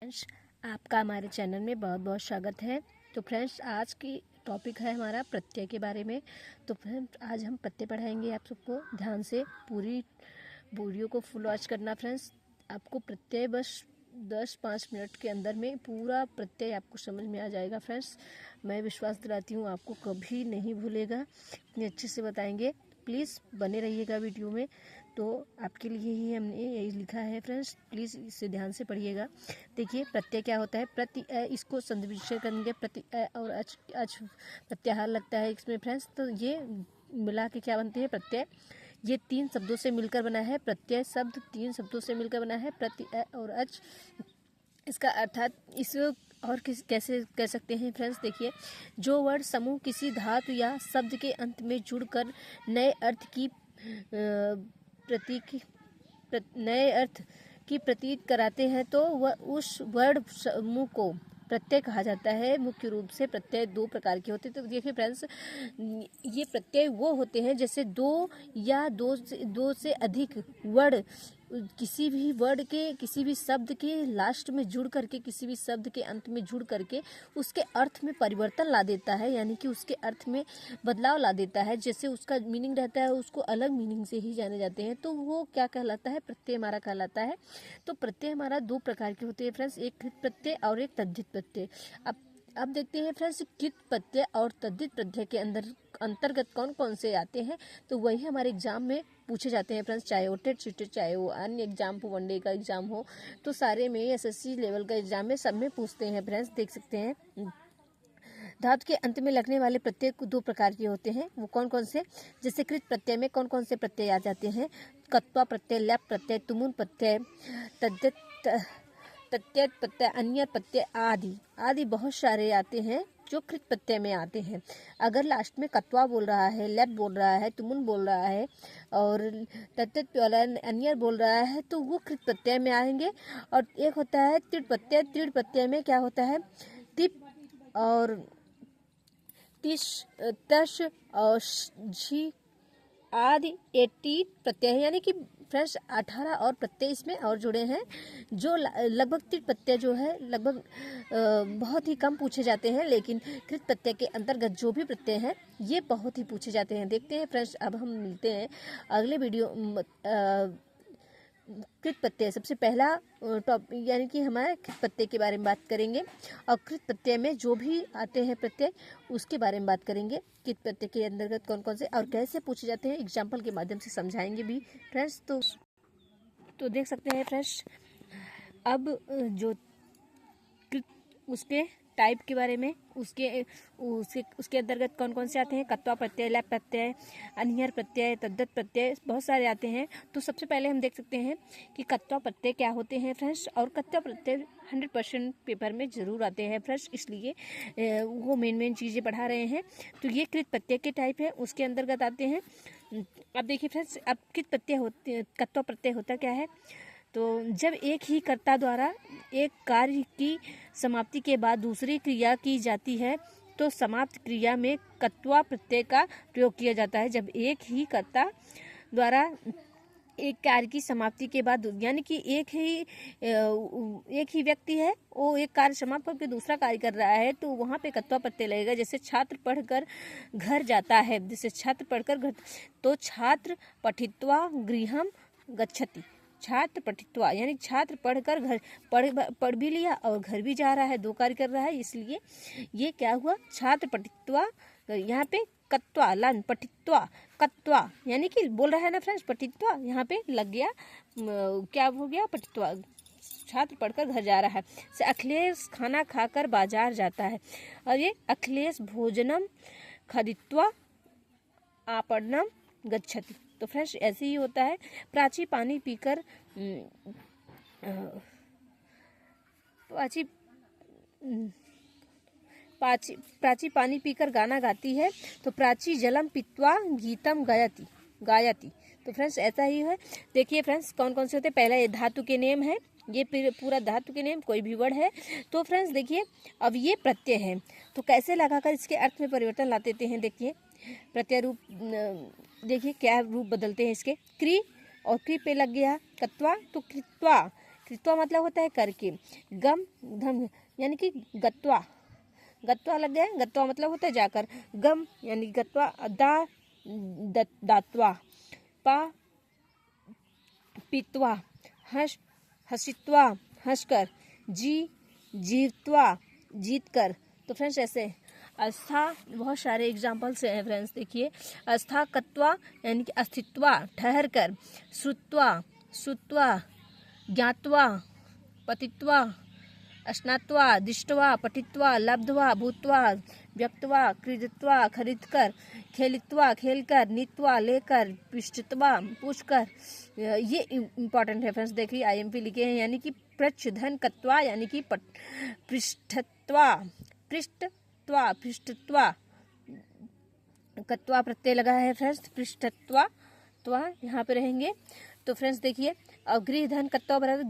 Friends, आपका हमारे channel में बहुत बहुत स्वागत है। तो फ्रेंड्स, आज की टॉपिक है हमारा प्रत्यय के बारे में। तो फ्रेंड्स, आज हम प्रत्यय पढ़ाएंगे। आप सबको ध्यान से पूरी वीडियो को फुल वॉच करना। फ्रेंड्स, आपको प्रत्यय बस 10-5 मिनट के अंदर में पूरा प्रत्यय आपको समझ में आ जाएगा। फ्रेंड्स, मैं विश्वास दिलाती हूँ आपको कभी नहीं भूलेगा, इतने अच्छे से बताएंगे। प्लीज़ बने रहिएगा वीडियो में। तो आपके लिए ही हमने यही लिखा है। फ्रेंड्स, प्लीज़ इसे ध्यान से पढ़िएगा। देखिए, प्रत्यय क्या होता है। प्रति इसको संधिविच्छेद करेंगे। प्रति और अच प्रत्याहार लगता है इसमें। फ्रेंड्स, तो ये मिला के क्या बनते हैं प्रत्यय। ये 3 शब्दों से मिलकर बना है। प्रत्यय शब्द 3 शब्दों से मिलकर बना है, प्रति और अच। इसका अर्थात इस और कैसे कह सकते हैं। फ्रेंड्स, देखिए, जो वर्ड समूह किसी धातु या शब्द के अंत में जुड़कर नए अर्थ की प्रतीत कराते हैं, तो वह उस वर्ड समूह को प्रत्यय कहा जाता है। मुख्य रूप से प्रत्यय 2 प्रकार के होते हैं। तो देखिए फ्रेंड्स, ये प्रत्यय वो होते हैं जैसे दो से अधिक वर्ड किसी भी वर्ड के, किसी भी शब्द के लास्ट में जुड़ करके, किसी भी शब्द के अंत में जुड़ करके उसके अर्थ में परिवर्तन ला देता है, यानी कि उसके अर्थ में बदलाव ला देता है। जैसे उसका मीनिंग रहता है, उसको अलग मीनिंग से ही जाने जाते हैं, तो वो क्या कहलाता है, प्रत्यय हमारा कहलाता है। तो प्रत्यय हमारा 2 प्रकार के होते हैं फ्रेंड्स, एक कृत प्रत्यय और एक तद्धित प्रत्यय। अब देखते हैं फ्रेंड्स, कृत प्रत्यय और तद्धित प्रत्यय के अंतर्गत कौन कौन से आते हैं। तो वही हमारे एग्जाम में पूछे जाते हैं फ्रेंड्स, चाहे वो टेट सीटेट, चाहे वो अन्य एग्जाम हो, वनडे का एग्जाम हो, तो सारे में एसएससी लेवल का एग्जाम में सब में पूछते हैं। फ्रेंड्स, देख सकते हैं, धातु के अंत में लगने वाले प्रत्यय 2 प्रकार के होते हैं। वो कौन कौन से, जैसे कृत प्रत्यय में कौन कौन से प्रत्यय आ जाते हैं। कत्वा प्रत्यय, लप प्रत्यय, तुमुन प्रत्यय, तद्धित प्रत्यय, अन्य प्रत्यय आदि बहुत सारे आते हैं जो कृत प्रत्यय में आते हैं। अगर लास्ट में कत्वा बोल रहा है, लेप बोल रहा है, तुमुन बोल रहा है और तद्धित वाला अन्य बोल रहा है, तो वो कृत प्रत्यय में आएंगे। और एक होता है तीढ़ प्रत्यय। तीढ़ प्रत्यय में क्या होता है, तिप और तश और झी आदि 80 प्रत्यय है, यानी कि फ्रेंड्स 18 और प्रत्यय इसमें और जुड़े हैं, जो लगभग 3 प्रत्यय जो है लगभग बहुत ही कम पूछे जाते हैं। लेकिन कृत प्रत्यय के अंतर्गत जो भी प्रत्यय हैं ये बहुत ही पूछे जाते हैं। देखते हैं फ्रेंड्स, अब हम मिलते हैं अगले वीडियो। कृत प्रत्यय सबसे पहला टॉपिक, यानी कि हमारे कृत प्रत्यय के बारे में बात करेंगे, और कृत प्रत्यय में जो भी आते हैं प्रत्यय उसके बारे में बात करेंगे। कृत प्रत्यय के अंतर्गत कौन कौन से और कैसे पूछे जाते हैं, एग्जाम्पल के माध्यम से समझाएंगे भी फ्रेंड्स। तो देख सकते हैं फ्रेंड्स, अब जो उसके टाइप के बारे में, उसके अंतर्गत कौन कौन से आते हैं। कत्वा प्रत्यय, लैप प्रत्यय, अनिहर प्रत्यय, तद्धित प्रत्यय, बहुत सारे आते हैं। तो सबसे पहले हम देख सकते हैं कि कत्वा प्रत्यय क्या होते हैं फ्रेंड्स। और कत्वा प्रत्यय 100% पेपर में जरूर आते हैं फ्रेंड्स, इसलिए वो मेन चीज़ें पढ़ा रहे हैं। तो ये कृत प्रत्यय के टाइप है, उसके अंतर्गत आते हैं। अब देखिए फ्रेंड्स, अब कृत प्रत्यय होते, कत्वा प्रत्यय होता क्या है। तो जब एक ही कर्ता द्वारा एक कार्य की समाप्ति के बाद दूसरी क्रिया की जाती है, तो समाप्त क्रिया में कत्वा प्रत्यय का प्रयोग किया जाता है। जब एक ही कर्ता द्वारा एक कार्य की समाप्ति के बाद, यानी कि एक ही व्यक्ति है, वो एक कार्य समाप्त करके दूसरा कार्य कर रहा है, तो वहाँ पे कत्वा प्रत्यय लगेगा। जैसे छात्र पढ़कर घर जाता है, जैसे छात्र पढ़कर घर, तो छात्र पठित्वा गृहम गच्छति। छात्र पठित्वा यानी छात्र पढ़कर घर पढ़ भी लिया और घर भी जा रहा है, 2 कार्य कर रहा है, इसलिए ये क्या हुआ, छात्र पठित्वा। यहाँ पे कत्वा लन पठित्वा कत्वा, यानी कि बोल रहा है ना फ्रेंड्स, पठित्वा यहाँ पे लग गया, क्या हो गया, पठित्वा। छात्र पढ़कर घर जा रहा है। से अखिलेश खाना खाकर बाजार जाता है, और ये अखिलेश भोजनम खादित्वा आपणम गच्छति। तो फ्रेंड्स ऐसे ही होता है। प्राची पानी पीकर प्राची पानी पीकर गाना गाती है, तो प्राची जलम पीत्वा गीतम गायति। तो फ्रेंड्स ऐसा ही है। देखिए फ्रेंड्स, कौन कौन से होते हैं। पहला ये धातु के नेम है, ये पूरा धातु के नेम, कोई भी वर्ड है। तो फ्रेंड्स देखिए, अब ये प्रत्यय है, तो कैसे लगाकर इसके अर्थ में परिवर्तन ला देते हैं। देखिए प्रत्यय रूप, देखिए क्या रूप बदलते हैं इसके। क्री और क्री पे लग गया कत्वा, तो कृत्वा, कृत्वा मतलब होता है करके, गम धम यानी कि गत्वा, गत्वा लग गया, गत्वा मतलब होता है जाकर, गम यानी गत्वा, दात्वा, पा पीत्वा, हस हसित्वा हंसकर, जीवत्वा जीतकर। तो फ्रेंड्स ऐसे अस्था, बहुत सारे एग्जाम्पल्स हैं फ्रेंड्स, देखिए अस्था कत्वा यानी कि अस्तित्वा ठहर कर, श्रुत्वा ज्ञात्वा पतित्वा, स्नात्वा दृष्ट्वा पठित्वा, लब्ध्वा भूत्वा, व्यक्त्वा क्रीडित्वा खरीदकर, खेलित्वा खेलकर, नीत्वा लेकर, पृष्ठत्वा पूछकर। ये इम्पॉर्टेंट है फ्रेंड्स, देखिए IMP लिखे हैं, यानी कि प्रच्छधन कत्वा यानी कि पृष्ठत्वा, पृष्ठत्वा कत्वा प्रत्यय लगा है फ्रेंड्स, पृष्ठत्वा यहाँ पे रहेंगे। तो फ्रेंड्स देखिए अब गृहधन कत्वा बराबर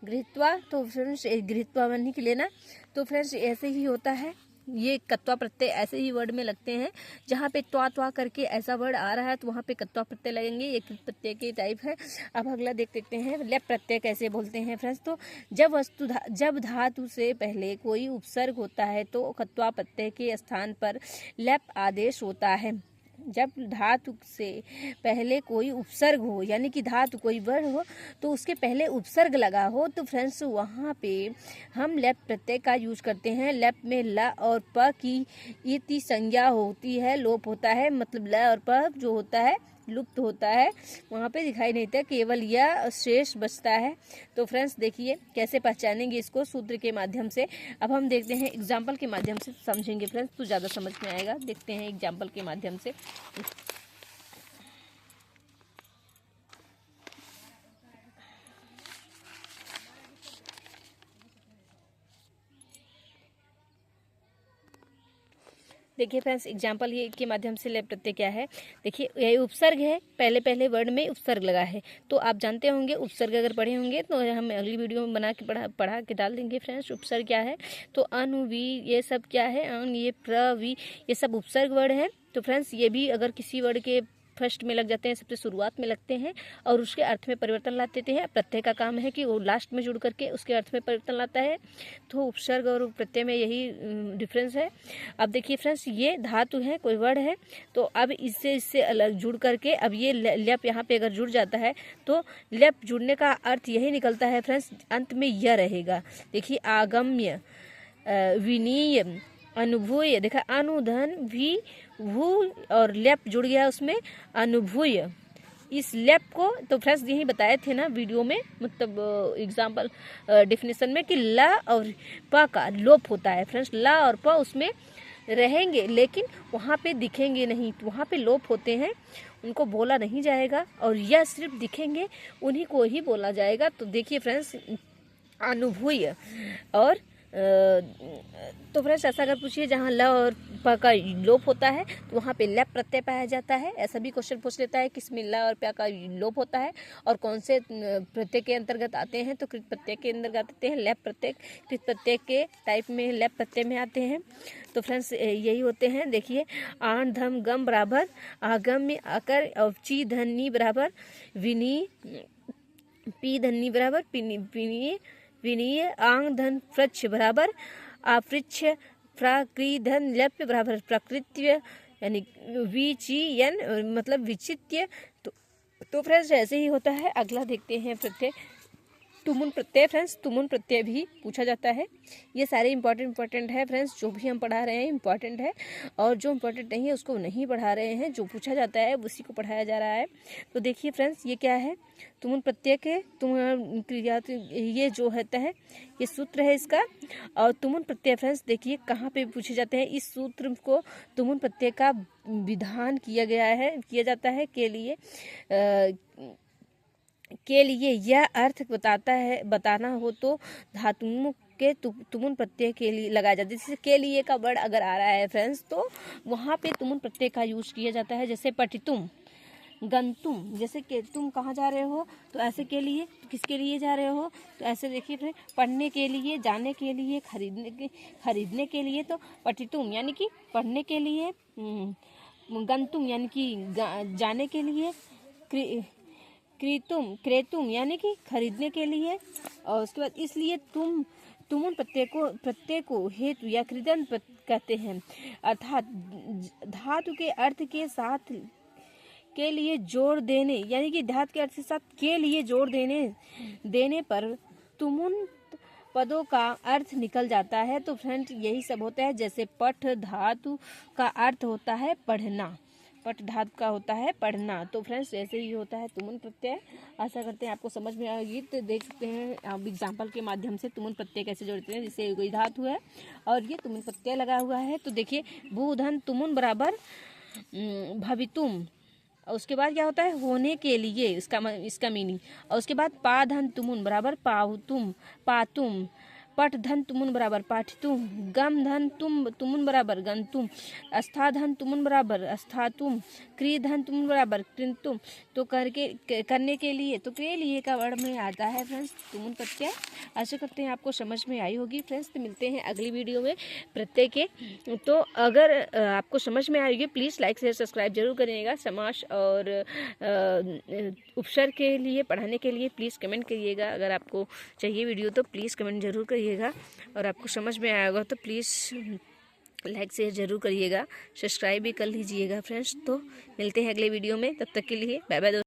गृहत्वा, तो फ्रेंड्स गृहत्वा बनने के लिए ना, तो फ्रेंड्स ऐसे ही होता है, ये कत्वा प्रत्यय ऐसे ही वर्ड में लगते हैं, जहाँ पे त्वा करके ऐसा वर्ड आ रहा है तो वहाँ पे कत्वा प्रत्यय लगेंगे, ये कृत प्रत्यय के टाइप है। अब अगला देख लेते हैं लेप प्रत्यय कैसे बोलते हैं फ्रेंड्स। तो जब धातु से पहले कोई उपसर्ग होता है तो कत्वा प्रत्यय के स्थान पर लेप आदेश होता है। जब धातु से पहले कोई उपसर्ग हो यानी कि धातु कोई वर्ड हो तो उसके पहले उपसर्ग लगा हो तो फ्रेंड्स वहाँ पे हम लेप प्रत्यय का यूज करते हैं। लेप में ल और प की इति संज्ञा होती है, लोप होता है, मतलब ल और प जो होता है लुप्त होता है, वहाँ पे दिखाई नहीं देता, केवल यह शेष बचता है। तो फ्रेंड्स देखिए कैसे पहचानेंगे इसको सूत्र के माध्यम से। अब हम देखते हैं एग्जाम्पल के माध्यम से समझेंगे फ्रेंड्स, तो ज़्यादा समझ में आएगा। देखते हैं एग्जाम्पल के माध्यम से। देखिए फ्रेंड्स एग्जाम्पल ये के माध्यम से लेप प्रत्यय क्या है। देखिए ये उपसर्ग है, पहले वर्ड में उपसर्ग लगा है, तो आप जानते होंगे उपसर्ग अगर पढ़े होंगे तो हम अगली वीडियो में बना के पढ़ा के डाल देंगे फ्रेंड्स। उपसर्ग क्या है तो अन वी ये सब क्या है, अन ये प्र वी ये सब उपसर्ग वर्ड है। तो फ्रेंड्स ये भी अगर किसी वर्ड के फर्स्ट में लग जाते हैं, सबसे शुरुआत में लगते हैं और उसके अर्थ में परिवर्तन ला देते हैं। प्रत्यय का काम है कि वो लास्ट में जुड़ करके उसके अर्थ में परिवर्तन लाता है। तो उपसर्ग और प्रत्यय में यही डिफरेंस है। अब देखिए फ्रेंड्स ये धातु है, कोई वर्ड है, तो अब इससे अलग जुड़ करके अब ये लेप यहाँ पे अगर जुड़ जाता है तो लेप जुड़ने का अर्थ यही निकलता है फ्रेंड्स, अंत में यह रहेगा। देखिए आगम्य, विनीय, अनुभूय, देखा अनुधन भी भू और लेप जुड़ गया उसमें अनुभूय। इस लेप को तो फ्रेंड्स यही बताए थे ना वीडियो में, मतलब एग्जाम्पल डेफिनेशन में कि ला और प का लोप होता है फ्रेंड्स। ला और प उसमें रहेंगे लेकिन वहाँ पे दिखेंगे नहीं, तो वहाँ पे लोप होते हैं, उनको बोला नहीं जाएगा और यह सिर्फ दिखेंगे, उन्हीं को ही बोला जाएगा। तो देखिए फ्रेंड्स अनुभूय और तो फ्रेंड्स ऐसा अगर पूछिए जहाँ ल और प का लोप होता है तो वहाँ पे लेप प्रत्यय पाया जाता है। ऐसा भी क्वेश्चन पूछ लेता है किसमें ल और प का लोप होता है और कौन से प्रत्यय के अंतर्गत आते हैं, तो कृत प्रत्यय के अंतर्गत आते हैं। लेप प्रत्यय कृत प्रत्यय के टाइप में लेप प्रत्यय में आते हैं। तो फ्रेंड्स यही होते हैं। देखिए आन धम गम बराबर आगम्य आकर और ची धनी बराबर विनी, पी धनी बराबर पिनी विनीय, आंग धन पृच्छ बराबर अपृच्छ, प्राकृधन लेप्य बराबर प्रकृत्य यानी विचियन मतलब विचित्य। तो फ्रेंड्स ऐसे ही होता है। अगला देखते हैं प्रत्यय तुमुन प्रत्यय। फ्रेंड्स तुमुन प्रत्यय भी पूछा जाता है। ये सारे इंपॉर्टेंट है फ्रेंड्स, जो भी हम पढ़ा रहे हैं इंपॉर्टेंट है और जो इम्पोर्टेंट नहीं है उसको नहीं पढ़ा रहे हैं, जो पूछा जाता है उसी को पढ़ाया जा रहा है। तो देखिए फ्रेंड्स ये क्या है, तुमुन प्रत्यय के क्रिया, ये जो होता है ये सूत्र है इसका। और तुमुन प्रत्यय फ्रेंड्स देखिए कहाँ पे पूछे जाते हैं, इस सूत्र को तुमुन प्रत्यय का विधान किया जाता है के लिए यह अर्थ बताना हो तो धातुओं के तुमुन प्रत्यय के लिए लगाया जाता है। जैसे के लिए का वर्ड अगर आ रहा है फ्रेंड्स तो वहाँ पे तुमुन प्रत्यय का यूज किया जाता है। जैसे पठितुम, गंतुम, जैसे कि तुम कहाँ जा रहे हो तो ऐसे के लिए, किसके लिए जा रहे हो तो ऐसे देखिए फिर पढ़ने के लिए, जाने के लिए, खरीदने के लिए तो पठितुम यानी कि पढ़ने के लिए, गंतुम यानी कि जाने के लिए, क्रेतुम यानी कि खरीदने के लिए। और उसके बाद इसलिए तुमुन प्रत्यय को हेतु या कृदंत कहते हैं, अर्थात धातु के अर्थ के साथ के लिए जोड़ देने, यानी कि धातु के अर्थ के साथ के लिए जोड़ देने पर तुमुन पदों का अर्थ निकल जाता है। तो फ्रेंड्स यही सब होता है। जैसे पठ धातु का अर्थ होता है पढ़ना, पठ धातु का होता है पढ़ना। तो फ्रेंड्स ऐसे ही होता है तुमुन प्रत्यय। आशा करते हैं आपको समझ में आएगी। तो देख सकते हैं आप एग्जाम्पल के माध्यम से तुमुन प्रत्यय कैसे जोड़ते हैं। जैसे कोई धातु है और ये तुमुन प्रत्यय लगा हुआ है, तो देखिए भूधन तुमुन बराबर भवितुम, और उसके बाद क्या होता है होने के लिए, इसका मीनिंग। और उसके बाद पा धन तुमुन बराबर पातुम, पठ धन तुमुन बराबर पाठितुम, गम धन तुमुन बराबर गंतुम, अस्था धन तुमुन बराबर अस्थातुम, क्री धन तुमुन बराबर कृंतुम। तो करने के लिए, तो के लिए का वर्ड में आता है फ्रेंड्स तुमुन प्रत्यय। आशा करते हैं आपको समझ में आई होगी फ्रेंड्स। तो मिलते हैं अगली वीडियो में प्रत्यय के। तो अगर आपको समझ में आएगी प्लीज़ लाइक शेयर सब्सक्राइब जरूर करिएगा। समास और उपसर्ग के लिए पढ़ाने के लिए प्लीज़ कमेंट करिएगा। अगर आपको चाहिए वीडियो तो प्लीज़ कमेंट जरूर करिएगा। और आपको समझ में आया होगा तो प्लीज़ लाइक शेयर जरूर करिएगा, सब्सक्राइब भी कर लीजिएगा फ्रेंड्स। तो मिलते हैं अगले वीडियो में, तब तक के लिए बाय बाय।